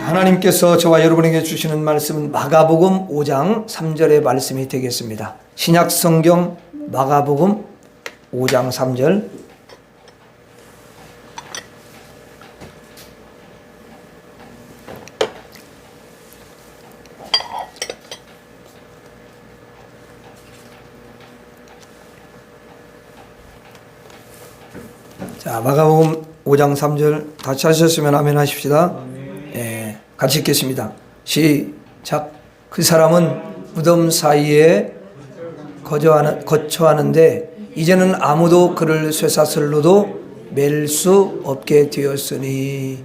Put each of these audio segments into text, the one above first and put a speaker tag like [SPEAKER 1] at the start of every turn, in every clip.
[SPEAKER 1] 하나님께서 저와 여러분에게 주시는 말씀은 마가복음 5장 3절의 말씀이 되겠습니다. 신약 성경 마가복음 5장 3절. 자, 마가복음 5장 3절 다 찾으셨으면 아멘 하십시다. 예, 같이 읽겠습니다. 시작. 그 사람은 무덤 사이에 거처하는데 이제는 아무도 그를 쇠사슬로도 맬 수 없게 되었으니.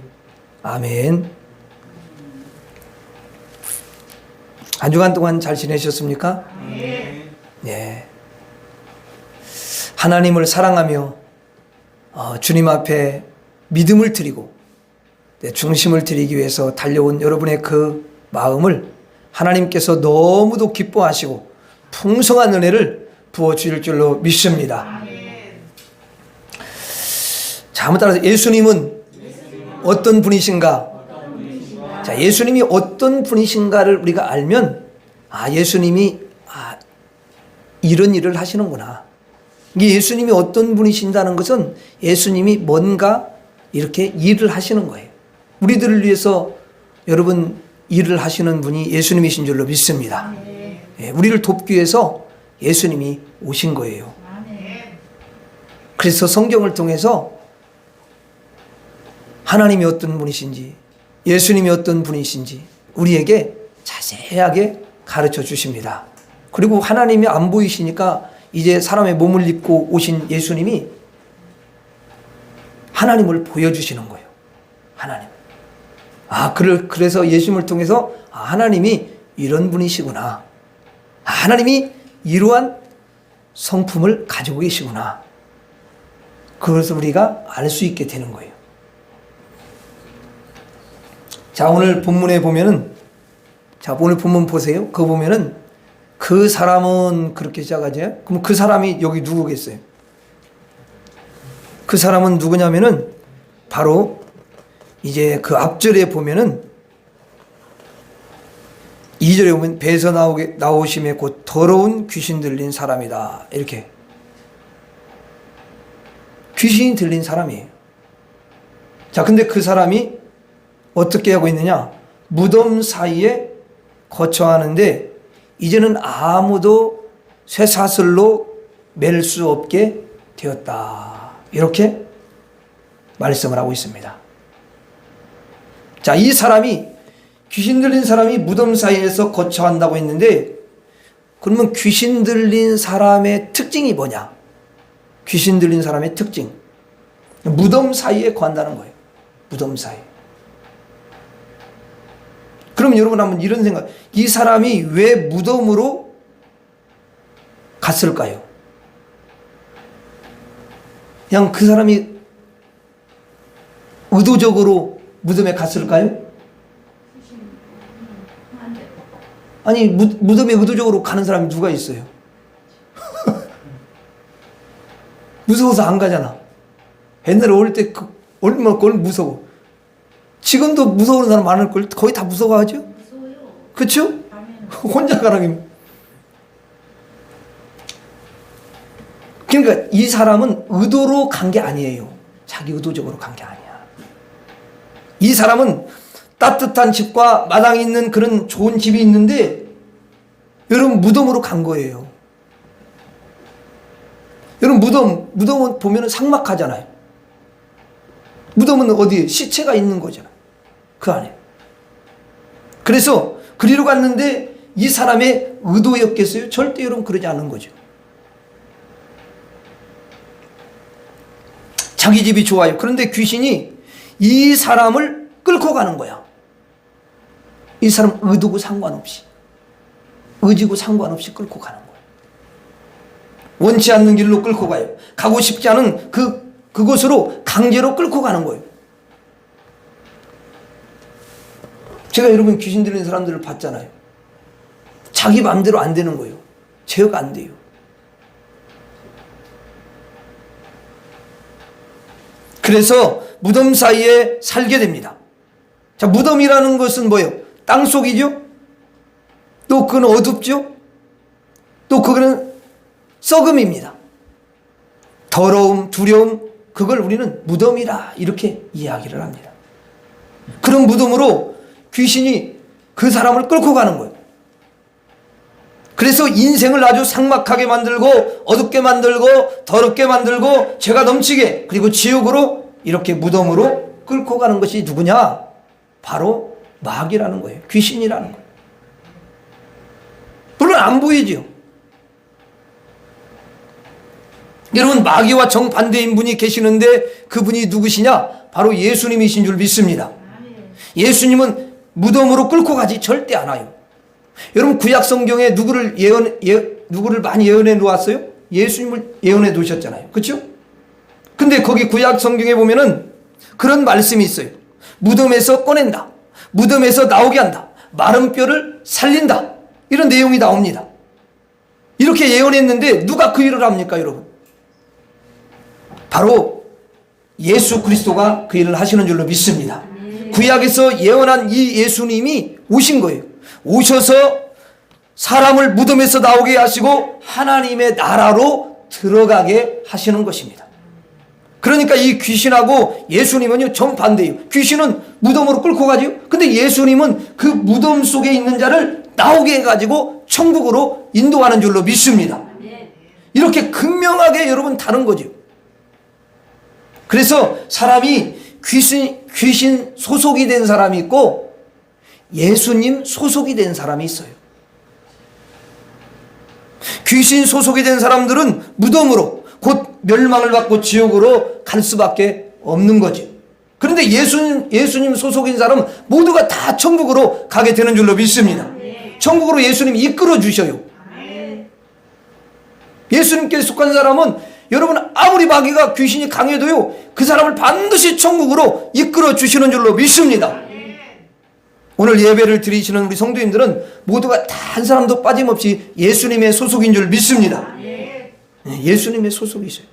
[SPEAKER 1] 아멘. 한 주간 동안 잘 지내셨습니까? 네. 하나님을 사랑하며 주님 앞에 믿음을 드리고 중심을 드리기 위해서 달려온 여러분의 그 마음을 하나님께서 너무도 기뻐하시고 풍성한 은혜를 부어주실 줄로 믿습니다. 자, 한번 따라서 예수님은 어떤 분이신가? 자, 예수님이 어떤 분이신가를 우리가 알면 예수님이 이런 일을 하시는구나. 이게 예수님이 어떤 분이신다는 것은 예수님이 뭔가 이렇게 일을 하시는 거예요. 우리들을 위해서 여러분 일을 하시는 분이 예수님이신 줄로 믿습니다. 예, 우리를 돕기 위해서 예수님이 오신 거예요. 그래서 성경을 통해서 하나님이 어떤 분이신지, 예수님이 어떤 분이신지 우리에게 자세하게 가르쳐 주십니다. 그리고 하나님이 안 보이시니까 이제 사람의 몸을 입고 오신 예수님이 하나님을 보여주시는 거예요. 하나님. 그래서 예수님을 통해서 하나님이 이런 분이시구나. 하나님이 이러한 성품을 가지고 계시구나. 그것을 우리가 알 수 있게 되는 거예요. 자, 오늘 본문에 보면은, 오늘 본문 보세요. 그거 보면은 그 사람은 그렇게 시작하죠. 그럼 그 사람이 여기 누구겠어요? 그 사람은 누구냐면은 바로 이제 그 앞절에 보면은 2절에 보면 배에서 나오심에 곧 더러운 귀신 들린 사람이다. 이렇게. 귀신이 들린 사람이에요. 자, 근데 그 사람이 어떻게 하고 있느냐? 무덤 사이에 거처하는데 이제는 아무도 쇠사슬로 맬 수 없게 되었다. 이렇게 말씀을 하고 있습니다. 자, 이 사람이 귀신 들린 사람이 무덤 사이에서 거처한다고 했는데 그러면 귀신 들린 사람의 특징이 뭐냐? 귀신 들린 사람의 특징. 무덤 사이에 거한다는 거예요. 무덤 사이. 그럼 여러분 한번 이런 생각, 이 사람이 왜 무덤으로 갔을까요? 그냥 그 사람이 의도적으로 무덤에 갔을까요? 아니, 무덤에 의도적으로 가는 사람이 누가 있어요? 무서워서 안 가잖아. 옛날에 어릴 때 얼마나 무서워. 지금도 무서운 사람 많을걸? 거의 다 무서워하죠? 무서워요. 그쵸? 혼자 가라면. 그러니까 이 사람은 의도로 간 게 아니에요. 자기 의도적으로 간 게 아니야. 이 사람은 따뜻한 집과 마당이 있는 그런 좋은 집이 있는데 여러분 무덤으로 간 거예요. 여러분 무덤은 보면 삭막하잖아요. 무덤은 어디에? 시체가 있는 거잖아요. 그 안에. 그래서 그리로 갔는데 이 사람의 의도였겠어요? 절대 여러분 그러지 않은 거죠. 자기 집이 좋아요. 그런데 귀신이 이 사람을 끌고 가는 거야. 이 사람 의도고 상관없이, 의지고 상관없이 끌고 가는 거예요. 원치 않는 길로 끌고 가요. 가고 싶지 않은 그곳으로 강제로 끌고 가는 거예요. 제가 여러분 귀신 들린 사람들을 봤잖아요. 자기 마음대로 안 되는 거예요. 제어가 안 돼요. 그래서 무덤 사이에 살게 됩니다. 자, 무덤이라는 것은 뭐예요? 땅속이죠? 또 그건 어둡죠? 또 그거는 썩음입니다. 더러움, 두려움, 그걸 우리는 무덤이라 이렇게 이야기를 합니다. 그런 무덤으로 귀신이 그 사람을 끌고 가는 거예요. 그래서 인생을 아주 삭막하게 만들고 어둡게 만들고 더럽게 만들고 죄가 넘치게, 그리고 지옥으로 이렇게 무덤으로 끌고 가는 것이 누구냐? 바로 마귀라는 거예요. 귀신이라는 거예요. 물론 안 보이죠. 여러분, 마귀와 정반대인 분이 계시는데 그분이 누구시냐? 바로 예수님이신 줄 믿습니다. 예수님은 무덤으로 끌고 가지 절대 않아요. 여러분, 구약 성경에 누구를 많이 예언해 놓았어요? 예수님을 예언해 놓으셨잖아요. 그렇죠? 근데 거기 구약 성경에 보면은 그런 말씀이 있어요. 무덤에서 꺼낸다. 무덤에서 나오게 한다. 마른 뼈를 살린다. 이런 내용이 나옵니다. 이렇게 예언했는데 누가 그 일을 합니까, 여러분? 바로 예수 그리스도가 그 일을 하시는 줄로 믿습니다. 구약에서 예언한 이 예수님이 오신 거예요. 오셔서 사람을 무덤에서 나오게 하시고 하나님의 나라로 들어가게 하시는 것입니다. 그러니까 이 귀신하고 예수님은요, 정반대예요. 귀신은 무덤으로 끌고 가죠. 근데 예수님은 그 무덤 속에 있는 자를 나오게 해가지고 천국으로 인도하는 줄로 믿습니다. 이렇게 극명하게 여러분 다른 거죠. 그래서 사람이 귀신 소속이 된 사람이 있고 예수님 소속이 된 사람이 있어요. 귀신 소속이 된 사람들은 무덤으로 곧 멸망을 받고 지옥으로 갈 수밖에 없는 거죠. 그런데 예수님 소속인 사람은 모두가 다 천국으로 가게 되는 줄로 믿습니다. 천국으로 예수님이 이끌어 주셔요. 예수님께 속한 사람은 여러분, 아무리 마귀가 귀신이 강해도요, 그 사람을 반드시 천국으로 이끌어 주시는 줄로 믿습니다. 오늘 예배를 드리시는 우리 성도님들은 모두가 다 한 사람도 빠짐없이 예수님의 소속인 줄 믿습니다. 예수님의 소속이세요.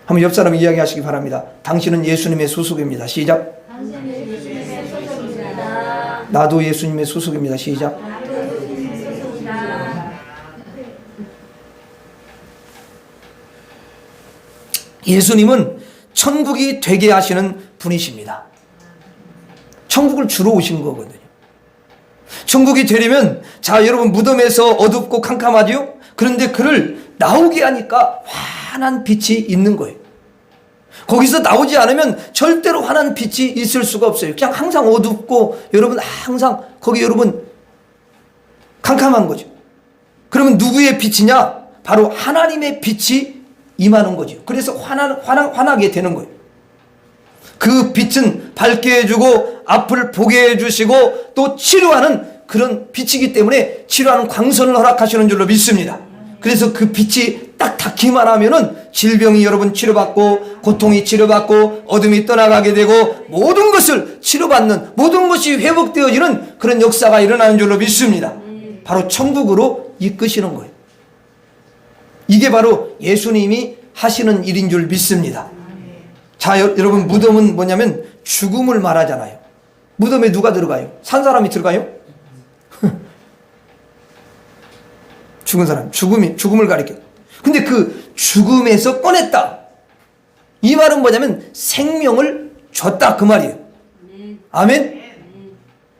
[SPEAKER 1] 한번 옆 사람 이야기하시기 바랍니다. 당신은 예수님의 소속입니다. 시작.
[SPEAKER 2] 당신은 예수님의 소속입니다.
[SPEAKER 1] 나도 예수님의 소속입니다. 시작.
[SPEAKER 2] 나도 예수님의 소속입니다.
[SPEAKER 1] 예수님은 천국이 되게 하시는 분이십니다. 천국을 주러 오신 거거든요. 천국이 되려면, 자, 여러분, 무덤에서 어둡고 캄캄하죠? 그런데 그를 나오게 하니까 환한 빛이 있는 거예요. 거기서 나오지 않으면 절대로 환한 빛이 있을 수가 없어요. 그냥 항상 어둡고, 여러분, 항상 거기 여러분 캄캄한 거죠. 그러면 누구의 빛이냐? 바로 하나님의 빛이 임하는 거죠. 그래서 환하게 되는 거예요. 그 빛은 밝게 해주고 앞을 보게 해주시고 또 치료하는 그런 빛이기 때문에 치료하는 광선을 허락하시는 줄로 믿습니다. 그래서 그 빛이 딱 닿기만 하면은 질병이 여러분 치료받고 고통이 치료받고 어둠이 떠나가게 되고 모든 것을 치료받는, 모든 것이 회복되어지는 그런 역사가 일어나는 줄로 믿습니다. 바로 천국으로 이끄시는 거예요. 이게 바로 예수님이 하시는 일인 줄 믿습니다. 자, 여러분, 무덤은 뭐냐면 죽음을 말하잖아요. 무덤에 누가 들어가요? 산 사람이 들어가요? 죽은 사람, 죽음을 가리켜. 근데 그 죽음에서 꺼냈다, 이 말은 뭐냐면 생명을 줬다, 그 말이에요. 아멘?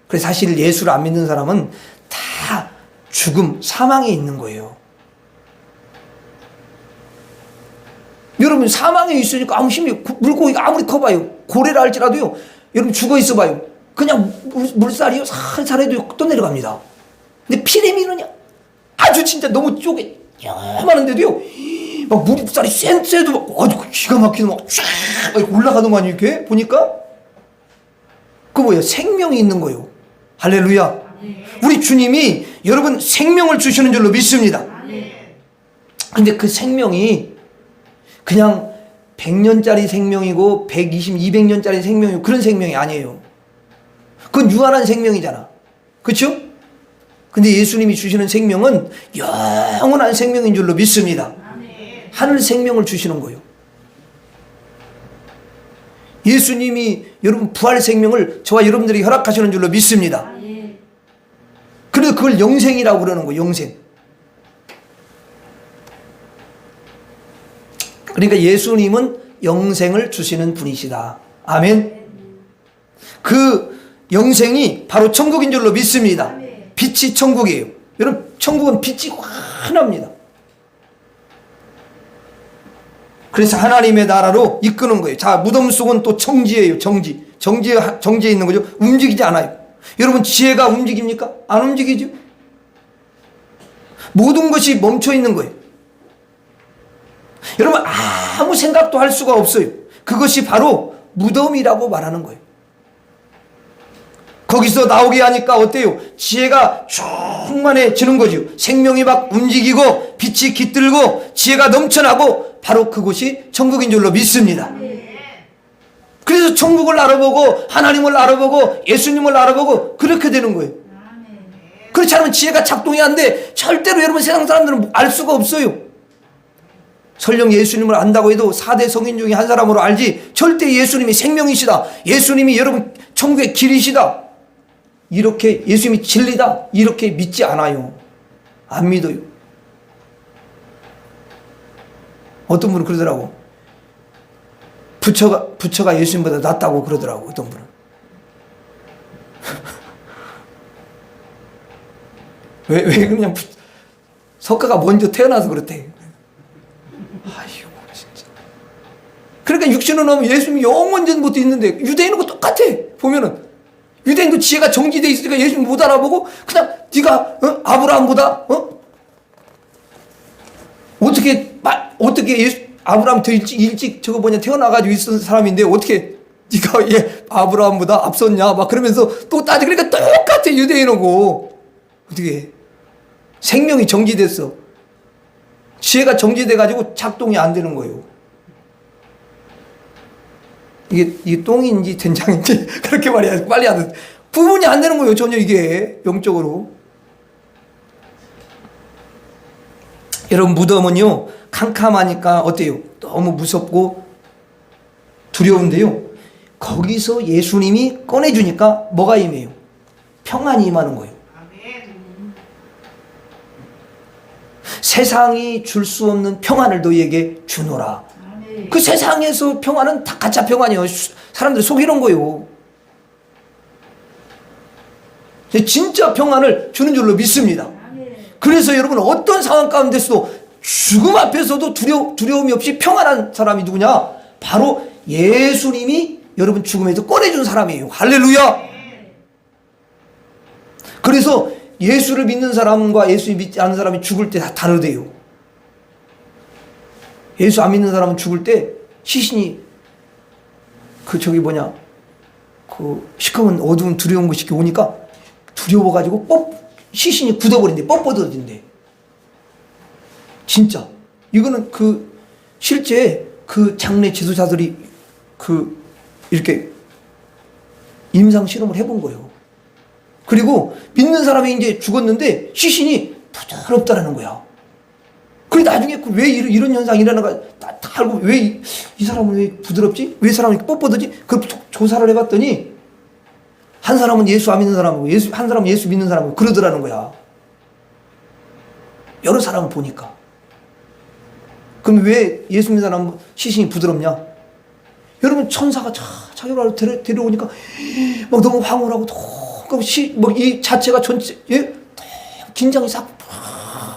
[SPEAKER 1] 그래서 사실 예수를 안 믿는 사람은 다 죽음, 사망에 있는 거예요. 여러분, 사망에 있으니까 아무 힘이, 물고기가 아무리 커봐요, 고래라 할지라도요, 여러분 죽어 있어봐요, 그냥 물살이요 살살해도 또 내려갑니다. 근데 피레미는요, 아주 진짜 너무 쪼개 요만한데도요, 막 물살이 쎄도 막 아주 기가 막히는 막 올라가더만 이렇게 보니까 그 뭐예요? 생명이 있는 거예요. 할렐루야. 우리 주님이 여러분 생명을 주시는 줄로 믿습니다. 근데 그 생명이 그냥 100년짜리 생명이고 120, 200년짜리 생명이고 그런 생명이 아니에요. 그건 유한한 생명이잖아. 그렇죠? 근데 예수님이 주시는 생명은 영원한 생명인 줄로 믿습니다. 하늘 생명을 주시는 거예요. 예수님이 여러분 부활 생명을 저와 여러분들이 허락하시는 줄로 믿습니다.
[SPEAKER 2] 아멘.
[SPEAKER 1] 그래서 그걸 영생이라고 그러는 거예요. 영생. 그러니까 예수님은 영생을 주시는 분이시다. 아멘. 그 영생이 바로 천국인 줄로 믿습니다. 빛이 천국이에요. 여러분 천국은 빛이 환합니다. 그래서 하나님의 나라로 이끄는 거예요. 자, 무덤 속은 또 정지예요. 정지에 있는 거죠. 움직이지 않아요. 여러분 지혜가 움직입니까? 안 움직이죠. 모든 것이 멈춰 있는 거예요. 여러분 아무 생각도 할 수가 없어요. 그것이 바로 무덤이라고 말하는 거예요. 거기서 나오게 하니까 어때요? 지혜가 충만해지는 거죠. 생명이 막 움직이고 빛이 깃들고 지혜가 넘쳐나고 바로 그곳이 천국인 줄로 믿습니다. 그래서 천국을 알아보고 하나님을 알아보고 예수님을 알아보고 그렇게 되는 거예요. 그렇지 않으면 지혜가 작동이 안 돼. 절대로 여러분 세상 사람들은 알 수가 없어요. 설령 예수님을 안다고 해도 4대 성인 중에 한 사람으로 알지 절대 예수님이 생명이시다. 예수님이 여러분 천국의 길이시다. 이렇게 예수님이 진리다. 이렇게 믿지 않아요. 안 믿어요. 어떤 분은 그러더라고. 부처가 예수님보다 낫다고 그러더라고. 어떤 분은. 왜 그냥 석가가 먼저 태어나서 그렇대. 아이고 진짜. 그러니까 육신은 오면 예수님이 영원 전부터 있는데 유대인은 똑같아. 보면은 유대인도 지혜가 정지되어 있으니까 예수님 못 알아보고 그냥 네가 아브라함보다 어떻게 아브라함 더 일찍 저거 태어나가지고 있었던 사람인데 어떻게 네가 아브라함보다 앞섰냐 막 그러면서 또 따져. 그러니까 똑같아. 유대인하고 어떻게 생명이 정지됐어. 지혜가 정지돼가지고 작동이 안 되는 거예요. 이게 똥인지 된장인지 그렇게 말해야 빨리 하든 구분이 안 되는 거예요. 전혀 이게 영적으로. 여러분 무덤은요 캄캄하니까 어때요? 너무 무섭고 두려운데요. 거기서 예수님이 꺼내주니까 뭐가 임해요? 평안이 임하는 거예요. 세상이 줄 수 없는 평안을 너희에게 주노라. 그 세상에서 평안은 다 가짜 평안이에요. 사람들이 속이는 거예요. 진짜 평안을 주는 줄로 믿습니다. 그래서 여러분 어떤 상황 가운데서도 죽음 앞에서도 두려움이 없이 평안한 사람이 누구냐? 바로 예수님이 여러분 죽음에서 꺼내준 사람이에요. 할렐루야. 그래서 예수를 믿는 사람과 예수 믿지 않는 사람이 죽을 때 다 다르대요. 예수 안 믿는 사람은 죽을 때 시신이 시커먼 어두운 두려운 것이 오니까 두려워가지고 시신이 굳어버린대. 뻣뻣해진대. 진짜 이거는 실제 장례 지도자들이 이렇게 임상 실험을 해본 거예요. 그리고 믿는 사람이 이제 죽었는데 시신이 부드럽다라는 거야. 그래 나중에 왜 이런 현상이 일어나가 다 알고 왜 이 사람은 왜 부드럽지? 왜 사람이 뻣뻣하지? 그 조사를 해봤더니 한 사람은 예수 안 믿는 사람이고 한 사람은 예수 믿는 사람이고 그러더라는 거야. 여러 사람을 보니까. 그럼 왜 예수 믿는 사람은 시신이 부드럽냐? 여러분 천사가 자기를 데려오니까 막 너무 황홀하고 이 자체가 전체 긴장이 싹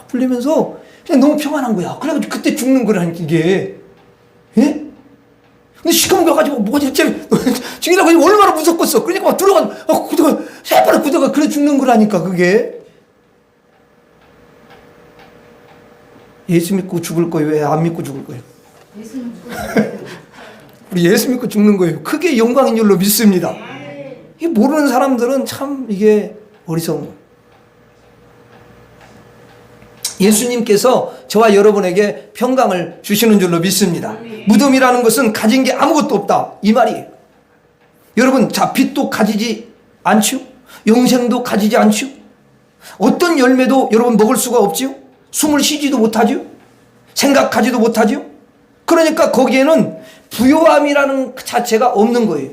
[SPEAKER 1] 풀리면서 그냥 너무 평안한 거야. 그래가지고 그때 죽는 거라니까 이게. 예? 근데 시커먼 거 가지고 뭐가 죽이라고 얼마나 무섭겠어. 그러니까 막 들어가 새파랗게 굳어가 그래 죽는 거라니까 그게. 예수 믿고 죽을 거예요? 왜 안 믿고 죽을 거예요?
[SPEAKER 2] 예수 믿고 죽어요.
[SPEAKER 1] 우리 예수 믿고 죽는 거예요. 그게 영광인 줄로 믿습니다. 이 모르는 사람들은 참 이게 어리석은 거예요. 예수님께서 저와 여러분에게 평강을 주시는 줄로 믿습니다. 무덤이라는 것은 가진 게 아무것도 없다 이 말이에요. 여러분 빛도 가지지 않죠? 영생도 가지지 않죠? 어떤 열매도 여러분 먹을 수가 없지요? 숨을 쉬지도 못하죠? 생각하지도 못하죠? 그러니까 거기에는 부요함이라는 그 자체가 없는 거예요.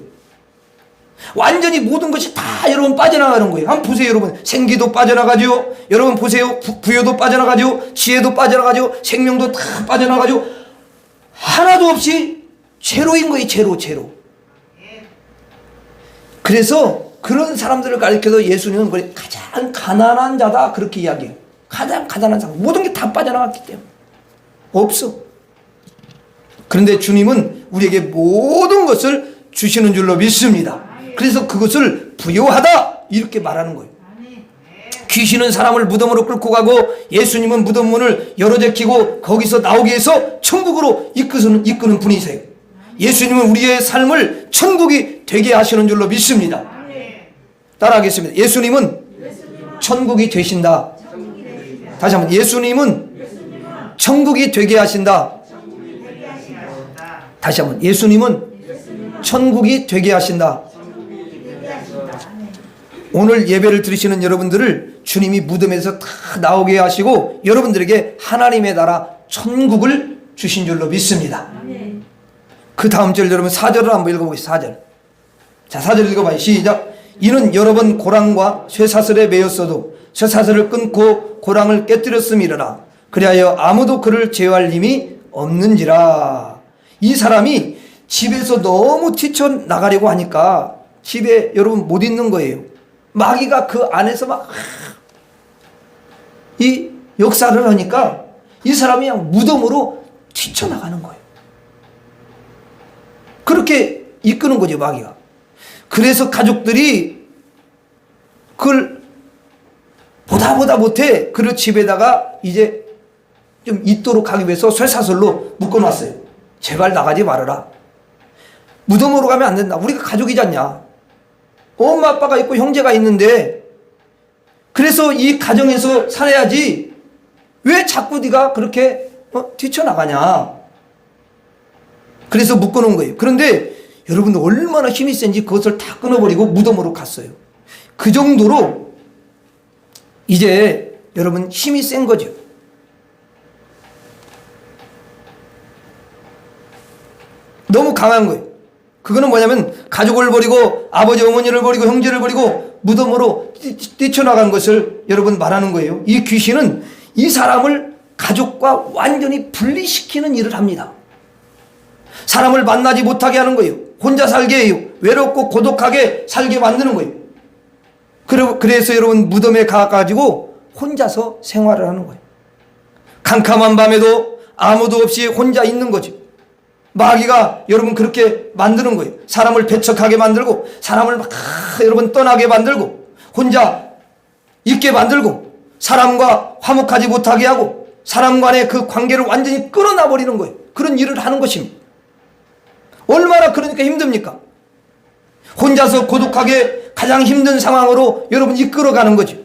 [SPEAKER 1] 완전히 모든 것이 다 여러분 빠져나가는 거예요. 한번 보세요, 여러분. 생기도 빠져나가죠. 여러분 보세요. 부요도 빠져나가죠. 지혜도 빠져나가죠. 생명도 다 빠져나가죠. 하나도 없이 제로인 거예요. 제로. 그래서 그런 사람들을 가리켜서 예수님은 가장 가난한 자다 그렇게 이야기해요. 가장 가난한 사람. 모든 게 다 빠져나갔기 때문에. 없어. 그런데 주님은 우리에게 모든 것을 주시는 줄로 믿습니다. 그래서 그것을 부요하다 이렇게 말하는 거예요. 귀신은 사람을 무덤으로 끌고 가고 예수님은 무덤 문을 열어 제끼고 거기서 나오게 해서 천국으로 이끄는 분이세요. 예수님은 우리의 삶을 천국이 되게 하시는 줄로 믿습니다. 따라하겠습니다. 예수님은 천국이 되신다. 다시 한번, 예수님은 천국이 되게 하신다. 다시 한번, 예수님은 천국이 되게 하신다. 오늘 예배를 들으시는 여러분들을 주님이 무덤에서 다 나오게 하시고 여러분들에게 하나님의 나라 천국을 주신 줄로 믿습니다. 그 다음 절 여러분 4절을 한번 읽어보겠습니다. 4절. 자, 4절 읽어봐요. 시작. 이는 여러 번 고랑과 쇠사슬에 매였어도 쇠사슬을 끊고 고랑을 깨뜨렸음이러라. 그리하여 아무도 그를 제어할 힘이 없는지라. 이 사람이 집에서 너무 뛰쳐나가려고 하니까 집에 여러분 못 있는 거예요. 마귀가 그 안에서 막 이 역사를 하니까 이 사람이 그냥 무덤으로 뛰쳐나가는 거예요. 그렇게 이끄는 거죠, 마귀가. 그래서 가족들이 그걸 보다 못해 그를 집에다가 이제 좀 있도록 하기 위해서 쇠사슬로 묶어놨어요. 제발 나가지 말아라. 무덤으로 가면 안 된다. 우리가 가족이지 않냐. 엄마 아빠가 있고 형제가 있는데 그래서 이 가정에서 살아야지 왜 자꾸 네가 그렇게 뛰쳐나가냐. 그래서 묶어놓은 거예요. 그런데 여러분 얼마나 힘이 센지 그것을 다 끊어버리고 무덤으로 갔어요. 그 정도로 이제 여러분 힘이 센 거죠. 너무 강한 거예요. 그거는 뭐냐면 가족을 버리고 아버지 어머니를 버리고 형제를 버리고 무덤으로 뛰쳐나간 것을 여러분 말하는 거예요. 이 귀신은 이 사람을 가족과 완전히 분리시키는 일을 합니다. 사람을 만나지 못하게 하는 거예요. 혼자 살게 해요. 외롭고 고독하게 살게 만드는 거예요. 그래서 여러분 무덤에 가가지고 혼자서 생활을 하는 거예요. 캄캄한 밤에도 아무도 없이 혼자 있는 거죠. 마귀가 여러분 그렇게 만드는 거예요. 사람을 배척하게 만들고 사람을 막 여러분 떠나게 만들고 혼자 있게 만들고 사람과 화목하지 못하게 하고 사람 간의 그 관계를 완전히 끊어놔 버리는 거예요. 그런 일을 하는 것입니다. 얼마나 그러니까 힘듭니까? 혼자서 고독하게 가장 힘든 상황으로 여러분 이끌어가는 거죠.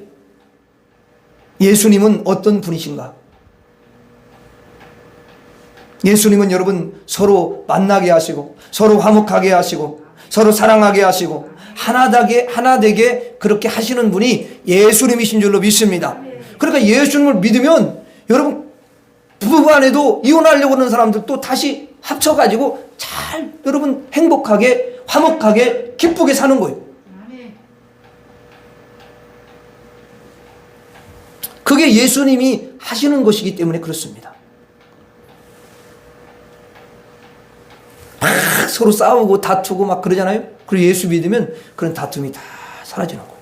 [SPEAKER 1] 예수님은 어떤 분이신가? 예수님은 여러분 서로 만나게 하시고 서로 화목하게 하시고 서로 사랑하게 하시고 하나 되게 그렇게 하시는 분이 예수님이신 줄로 믿습니다. 그러니까 예수님을 믿으면 여러분 부부 안에도 이혼하려고 하는 사람들도 다시 합쳐가지고 잘 여러분 행복하게 화목하게 기쁘게 사는 거예요. 그게 예수님이 하시는 것이기 때문에 그렇습니다. 막 서로 싸우고 다투고 막 그러잖아요. 그리고 예수 믿으면 그런 다툼이 다 사라지는 거예요.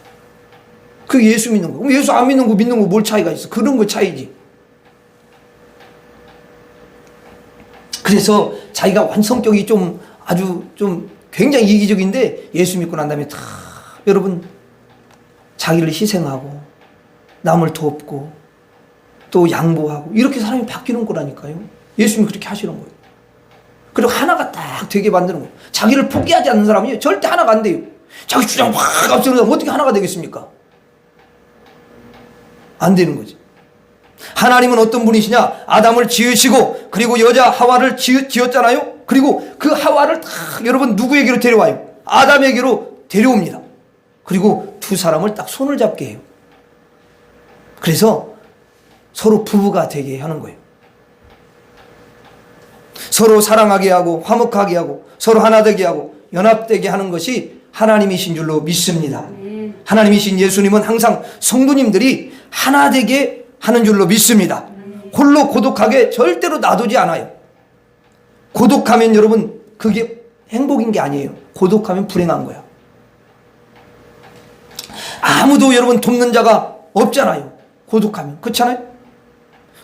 [SPEAKER 1] 그게 예수 믿는 거. 예수 안 믿는 거 믿는 거 뭘 차이가 있어? 그런 거 차이지. 그래서 자기가 성격이 좀 아주 좀 굉장히 이기적인데 예수 믿고 난 다음에 다 여러분 자기를 희생하고 남을 돕고 또 양보하고 이렇게 사람이 바뀌는 거라니까요. 예수님이 그렇게 하시는 거예요. 그리고 하나가 딱 되게 만드는 거예요. 자기를 포기하지 않는 사람이 절대 하나가 안 돼요. 자기 주장 확 앞서는 사람 어떻게 하나가 되겠습니까? 안 되는 거지. 하나님은 어떤 분이시냐? 아담을 지으시고 그리고 여자 하와를 지었잖아요. 그리고 그 하와를 다 여러분 누구에게로 데려와요? 아담에게로 데려옵니다. 그리고 두 사람을 딱 손을 잡게 해요. 그래서 서로 부부가 되게 하는 거예요. 서로 사랑하게 하고 화목하게 하고 서로 하나 되게 하고 연합되게 하는 것이 하나님이신 줄로 믿습니다. 하나님이신 예수님은 항상 성도님들이 하나 되게 하는 줄로 믿습니다. 홀로 고독하게 절대로 놔두지 않아요. 고독하면 여러분 그게 행복인 게 아니에요. 고독하면 불행한 거야. 아무도 여러분 돕는 자가 없잖아요. 고독하면. 그렇잖아요?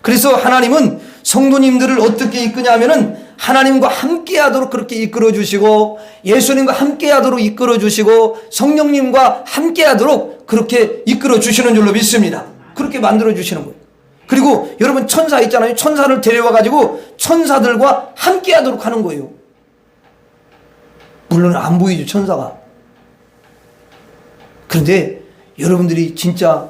[SPEAKER 1] 그래서 하나님은 성도님들을 어떻게 이끄냐 하면은 하나님과 함께 하도록 그렇게 이끌어 주시고 예수님과 함께 하도록 이끌어 주시고 성령님과 함께 하도록 그렇게 이끌어 주시는 줄로 믿습니다. 그렇게 만들어 주시는 거예요. 그리고 여러분 천사 있잖아요. 천사를 데려와 가지고 천사들과 함께 하도록 하는 거예요. 물론 안 보이죠, 천사가. 그런데 여러분들이 진짜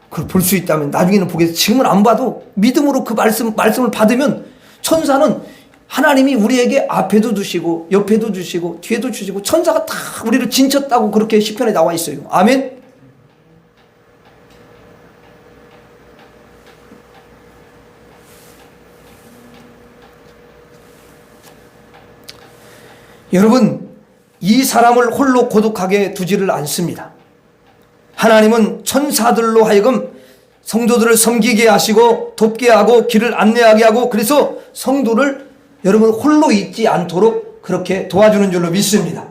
[SPEAKER 1] 그걸 볼 수 있다면 나중에는 보겠어요. 지금은 안 봐도 믿음으로 그 말씀을 받으면 천사는 하나님이 우리에게 앞에도 주시고 옆에도 주시고 뒤에도 주시고 천사가 다 우리를 진쳤다고 그렇게 시편에 나와 있어요. 아멘. 여러분, 이 사람을 홀로 고독하게 두지를 않습니다. 하나님은 천사들로 하여금 성도들을 섬기게 하시고 돕게 하고 길을 안내하게 하고 그래서 성도를 여러분 홀로 있지 않도록 그렇게 도와주는 줄로 믿습니다.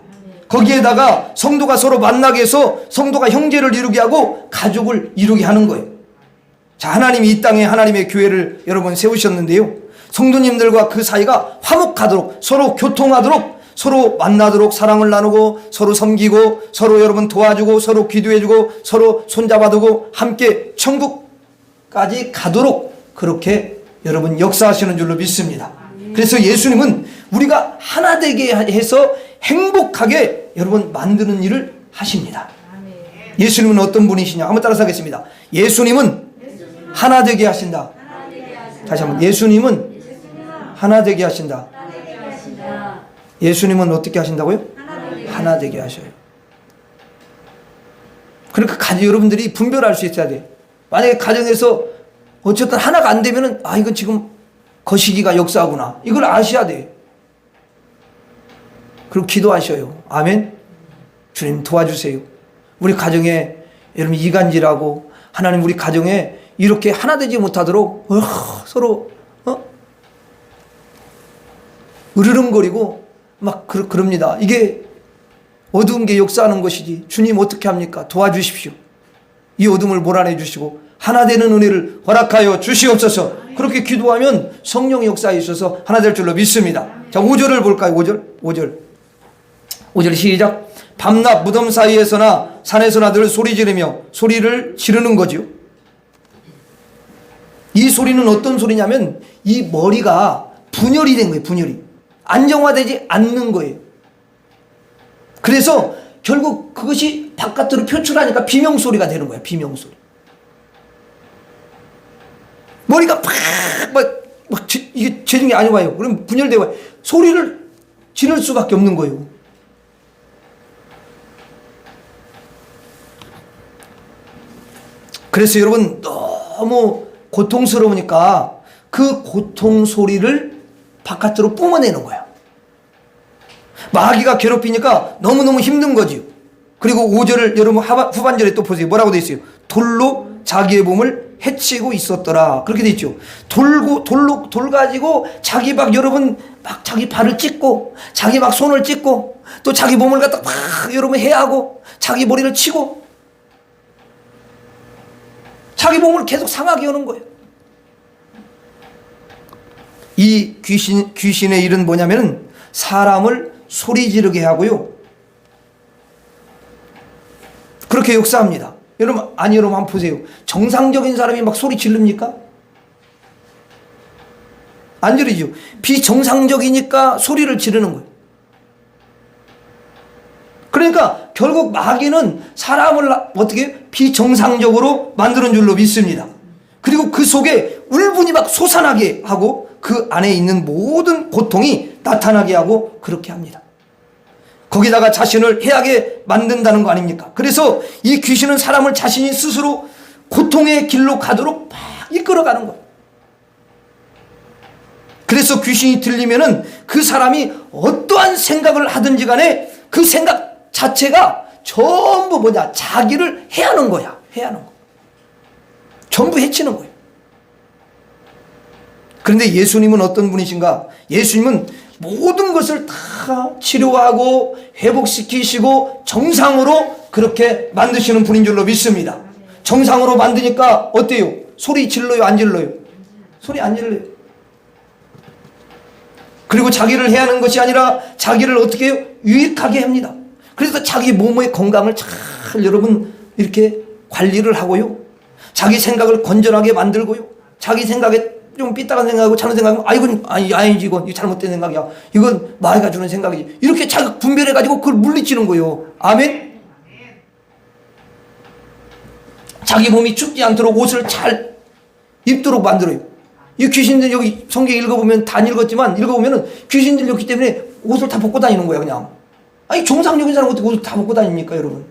[SPEAKER 1] 거기에다가 성도가 서로 만나게 해서 성도가 형제를 이루게 하고 가족을 이루게 하는 거예요. 자, 하나님이 이 땅에 하나님의 교회를 여러분 세우셨는데요. 성도님들과 그 사이가 화목하도록 서로 교통하도록 서로 만나도록 사랑을 나누고 서로 섬기고 서로 여러분 도와주고 서로 기도해주고 서로 손잡아두고 함께 천국까지 가도록 그렇게 여러분 역사하시는 줄로 믿습니다. 그래서 예수님은 우리가 하나 되게 해서 행복하게 여러분 만드는 일을 하십니다. 예수님은 어떤 분이시냐? 한번 따라서 하겠습니다. 예수님은 하나 되게 하신다. 다시 한번. 예수님은 하나 되게 하신다. 예수님은 어떻게 하신다고요? 하나 되게 하셔요. 그러니까 여러분들이 분별할 수 있어야 돼요. 만약에 가정에서 어쨌든 하나가 안 되면은 이건 지금 거시기가 역사구나. 이걸 아셔야 돼요. 그리고 기도하셔요. 아멘. 주님 도와주세요. 우리 가정에 여러분 이간질하고 하나님 우리 가정에 이렇게 하나 되지 못하도록 서로 으르렁거리고 막 그럽니다. 이게 어두운 게 역사하는 것이지. 주님 어떻게 합니까? 도와주십시오. 이 어둠을 몰아내 주시고 하나 되는 은혜를 허락하여 주시옵소서. 그렇게 기도하면 성령의 역사에 있어서 하나 될 줄로 믿습니다. 자, 5절을 볼까요? 5절 시작. 밤낮 무덤 사이에서나 산에서나 늘 소리 지르며 소리를 지르는 거지요. 이 소리는 어떤 소리냐면 이 머리가 분열이 된 거예요. 분열이 안정화되지 않는 거예요. 그래서 결국 그것이 바깥으로 표출하니까 비명소리가 되는 거예요. 비명소리. 머리가 이게 재중이 안 와요. 그럼 분열되고 소리를 지를 수밖에 없는 거예요. 그래서 여러분 너무 고통스러우니까 그 고통 소리를 바깥으로 뿜어내는 거야. 마귀가 괴롭히니까 너무너무 힘든 거지요. 그리고 5절을 여러분 후반절에 또 보세요. 뭐라고 돼 있어요? 돌로 자기의 몸을 해치고 있었더라. 그렇게 돼 있죠. 돌 가지고 자기 막 여러분 막 자기 발을 찢고 자기 막 손을 찢고 또 자기 몸을 갖다 막 여러분 해하고 자기 머리를 치고 자기 몸을 계속 상하게 하는 거예요. 이 귀신의 일은 뭐냐면은 사람을 소리 지르게 하고요. 그렇게 역사합니다. 여러분 한번 보세요. 정상적인 사람이 막 소리 지릅니까? 안 지르죠. 비정상적이니까 소리를 지르는 거예요. 그러니까 결국 마귀는 사람을 어떻게 비정상적으로 만드는 줄로 믿습니다. 그리고 그 속에 울분이 막 솟아나게 하고 그 안에 있는 모든 고통이 나타나게 하고 그렇게 합니다. 거기다가 자신을 해하게 만든다는 거 아닙니까? 그래서 이 귀신은 사람을 자신이 스스로 고통의 길로 가도록 막 이끌어가는 거예요. 그래서 귀신이 들리면은 그 사람이 어떠한 생각을 하든지 간에 그 생각 자체가 전부 뭐냐? 자기를 해하는 거야. 해하는 거. 전부 해치는 거예요. 그런데 예수님은 어떤 분이신가? 예수님은 모든 것을 다 치료하고 회복시키시고 정상으로 그렇게 만드시는 분인 줄로 믿습니다. 정상으로 만드니까 어때요? 소리 질러요? 안 질러요? 소리 안 질러요. 그리고 자기를 해하는 것이 아니라 자기를 어떻게 해요? 유익하게 합니다. 그래서 자기 몸의 건강을 잘 여러분 이렇게 관리를 하고요. 자기 생각을 건전하게 만들고요. 자기 생각에 좀 삐딱한 생각하고 차는 생각하면 아니지 이건 잘못된 생각이야. 이건 마귀가 주는 생각이지. 이렇게 자기 분별해가지고 그걸 물리치는 거예요. 아멘. 자기 몸이 춥지 않도록 옷을 잘 입도록 만들어요. 이 귀신들 여기 성경 읽어보면 다 읽었지만 읽어보면은 귀신들 여기 때문에 옷을 다 벗고 다니는 거야 그냥. 아니 정상적인 사람 어떻게 옷을 다 벗고 다닙니까 여러분?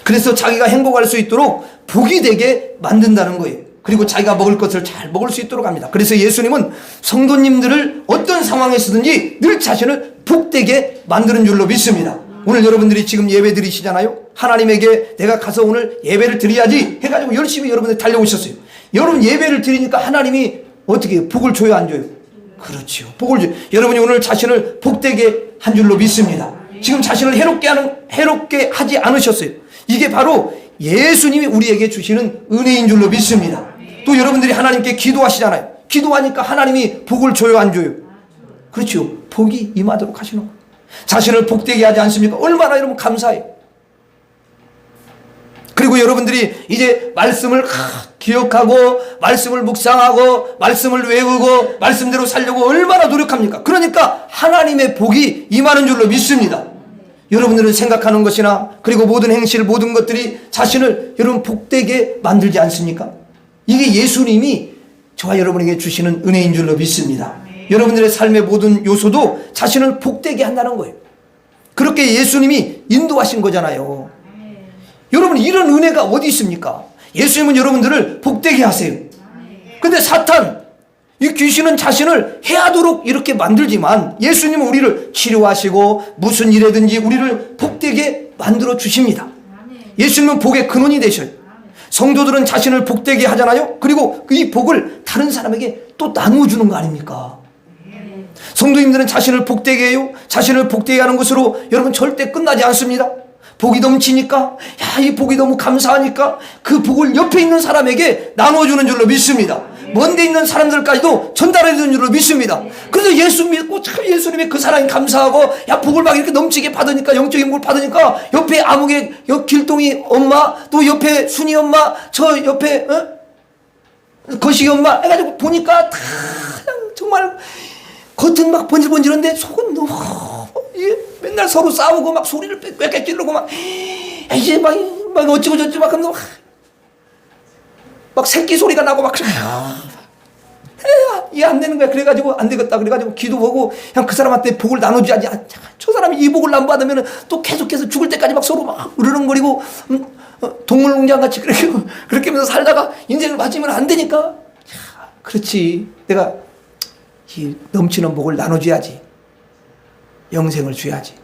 [SPEAKER 1] 그래서 자기가 행복할 수 있도록 복이 되게 만든다는 거예요. 그리고 자기가 먹을 것을 잘 먹을 수 있도록 합니다. 그래서 예수님은 성도님들을 어떤 상황에서든지 늘 자신을 복되게 만드는 줄로 믿습니다. 오늘 여러분들이 지금 예배 드리시잖아요. 하나님에게 내가 가서 오늘 예배를 드려야지 해가지고 열심히 여러분들 달려오셨어요. 여러분 예배를 드리니까 하나님이 어떻게 해요? 복을 줘요 안 줘요? 그렇죠. 복을 줘요. 여러분이 오늘 자신을 복되게 한 줄로 믿습니다. 지금 자신을 해롭게 하지 않으셨어요. 이게 바로 예수님이 우리에게 주시는 은혜인 줄로 믿습니다. 또 여러분들이 하나님께 기도하시잖아요. 기도하니까 하나님이 복을 줘요 안 줘요? 그렇죠. 복이 임하도록 하시는 거예요. 자신을 복되게 하지 않습니까? 얼마나 여러분 감사해요. 그리고 여러분들이 이제 말씀을 기억하고 말씀을 묵상하고 말씀을 외우고 말씀대로 살려고 얼마나 노력합니까? 그러니까 하나님의 복이 임하는 줄로 믿습니다. 여러분들은 생각하는 것이나 그리고 모든 행실 모든 것들이 자신을 여러분 복되게 만들지 않습니까? 이게 예수님이 저와 여러분에게 주시는 은혜인 줄로 믿습니다. 여러분들의 삶의 모든 요소도 자신을 복되게 한다는 거예요. 그렇게 예수님이 인도하신 거잖아요. 여러분 이런 은혜가 어디 있습니까? 예수님은 여러분들을 복되게 하세요. 근데 사탄 이 귀신은 자신을 해하도록 이렇게 만들지만 예수님은 우리를 치료하시고 무슨 일에든지 우리를 복되게 만들어 주십니다. 예수님은 복의 근원이 되셔요. 성도들은 자신을 복되게 하잖아요. 그리고 이 복을 다른 사람에게 또 나누어주는 거 아닙니까? 성도님들은 자신을 복되게 해요. 자신을 복되게 하는 것으로 여러분 절대 끝나지 않습니다. 복이 넘치니까 이 복이 너무 감사하니까 그 복을 옆에 있는 사람에게 나눠주는 줄로 믿습니다. 먼데 있는 사람들까지도 전달해 주는 줄로 믿습니다. 그래서 예수 믿고 참 예수님의 그 사랑이 감사하고 복을 막 이렇게 넘치게 받으니까 영적인 복을 받으니까 옆에 아무개 길동이 엄마 또 옆에 순이 엄마 저 옆에 거시기 엄마 해가지고 보니까 다 정말 겉은 막 번질번질한데 속은 너무 맨날 서로 싸우고 막 소리를 꽥꽥 찌르고 막 이제 막 어찌고 저찌고 막 새끼 소리가 나고 막 이해 안 되는 거야. 그래가지고 안 되겠다. 그래가지고 기도하고 그냥 그 사람한테 복을 나눠줘야지. 저 사람이 이 복을 안 받으면 또 계속해서 죽을 때까지 막 서로 막 으르렁거리고 동물농장 같이 그렇게 하면서 살다가 인생을 마치면 안 되니까. 그렇지. 내가 이 넘치는 복을 나눠줘야지. 영생을 줘야지.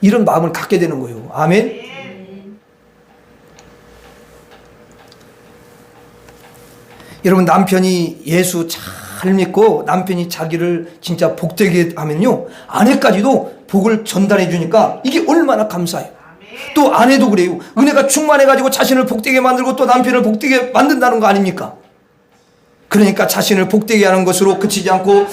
[SPEAKER 1] 이런 마음을 갖게 되는 거예요. 아멘. 여러분 남편이 예수 잘 믿고 남편이 자기를 진짜 복되게 하면요 아내까지도 복을 전달해 주니까 이게 얼마나 감사해요. 또 아내도 그래요. 은혜가 충만해가지고 자신을 복되게 만들고 또 남편을 복되게 만든다는 거 아닙니까? 그러니까 자신을 복되게 하는 것으로 그치지 않고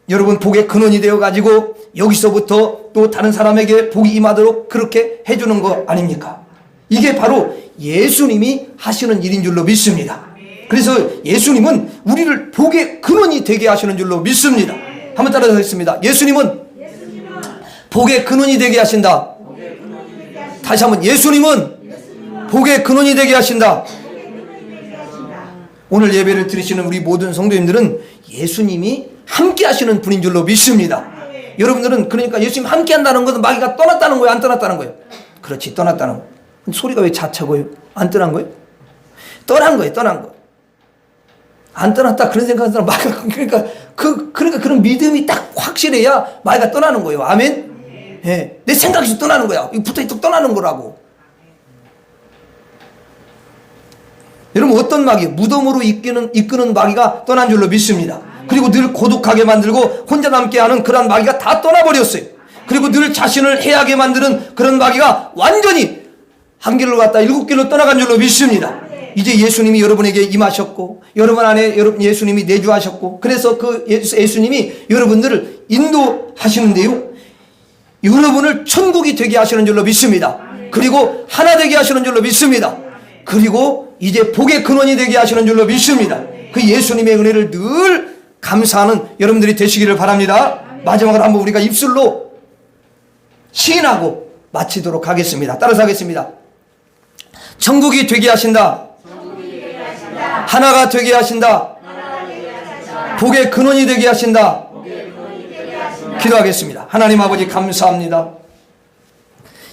[SPEAKER 1] 여러분 복의 근원이 되어가지고 여기서부터 또 다른 사람에게 복이 임하도록 그렇게 해주는 거 아닙니까? 이게 바로 예수님이 하시는 일인 줄로 믿습니다. 그래서 예수님은 우리를 복의 근원이 되게 하시는 줄로 믿습니다. 한번 따라서 하겠습니다. 예수님은 복의 근원이 되게 하신다. 다시 한번 예수님은 복의 근원이 되게 하신다. 오늘 예배를 드리시는 우리 모든 성도님들은 예수님이 함께 하시는 분인 줄로 믿습니다. 여러분들은 그러니까 예수님 함께 한다는 것은 마귀가 떠났다는 거예요? 안 떠났다는 거예요? 그렇지, 떠났다는 거예요. 소리가 왜 자차고요? 안 떠난 거예요? 떠난 거예요. 떠난 거. 안 떠났다 그런 생각하는 사람 마귀가 그러니까 그런 믿음이 딱 확실해야 마귀가 떠나는 거예요. 아멘. 예. 내 생각이 떠나는 거야. 이거 붙어있다 떠나는 거라고. 여러분 어떤 마귀? 무덤으로 이끄는 마귀가 떠난 줄로 믿습니다. 그리고 늘 고독하게 만들고 혼자 남게 하는 그런 마귀가 다 떠나버렸어요. 그리고 늘 자신을 해하게 만드는 그런 마귀가 완전히 한 길로 갔다 7길로 떠나간 줄로 믿습니다. 이제 예수님이 여러분에게 임하셨고 여러분 안에 예수님이 내주하셨고 그래서 그 예수님이 여러분들을 인도하시는데요. 여러분을 천국이 되게 하시는 줄로 믿습니다. 그리고 하나 되게 하시는 줄로 믿습니다. 그리고 이제 복의 근원이 되게 하시는 줄로 믿습니다. 그 예수님의 은혜를 늘 감사하는 여러분들이 되시기를 바랍니다. 마지막으로 한번 우리가 입술로 시인하고 마치도록 하겠습니다. 따라서 하겠습니다. 천국이 되게 하신다. 하나가 되게 하신다. 복의 근원이 되게 하신다. 기도하겠습니다. 하나님 아버지 감사합니다.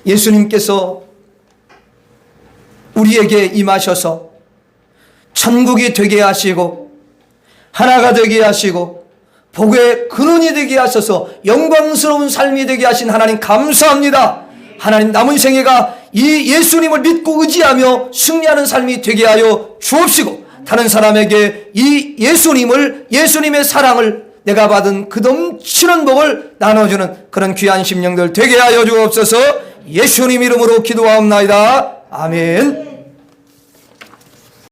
[SPEAKER 1] 예수님께서 우리에게 임하셔서 천국이 되게 하시고 하나가 되게 하시고 복의 근원이 되게 하셔서 영광스러운 삶이 되게 하신 하나님 감사합니다. 하나님 남은 생애가 이 예수님을 믿고 의지하며 승리하는 삶이 되게 하여 주옵시고 다른 사람에게 이 예수님의 사랑을 내가 받은 그 넘치는 복을 나눠주는 그런 귀한 심령들 되게 하여 주옵소서. 예수님 이름으로 기도하옵나이다. 아멘.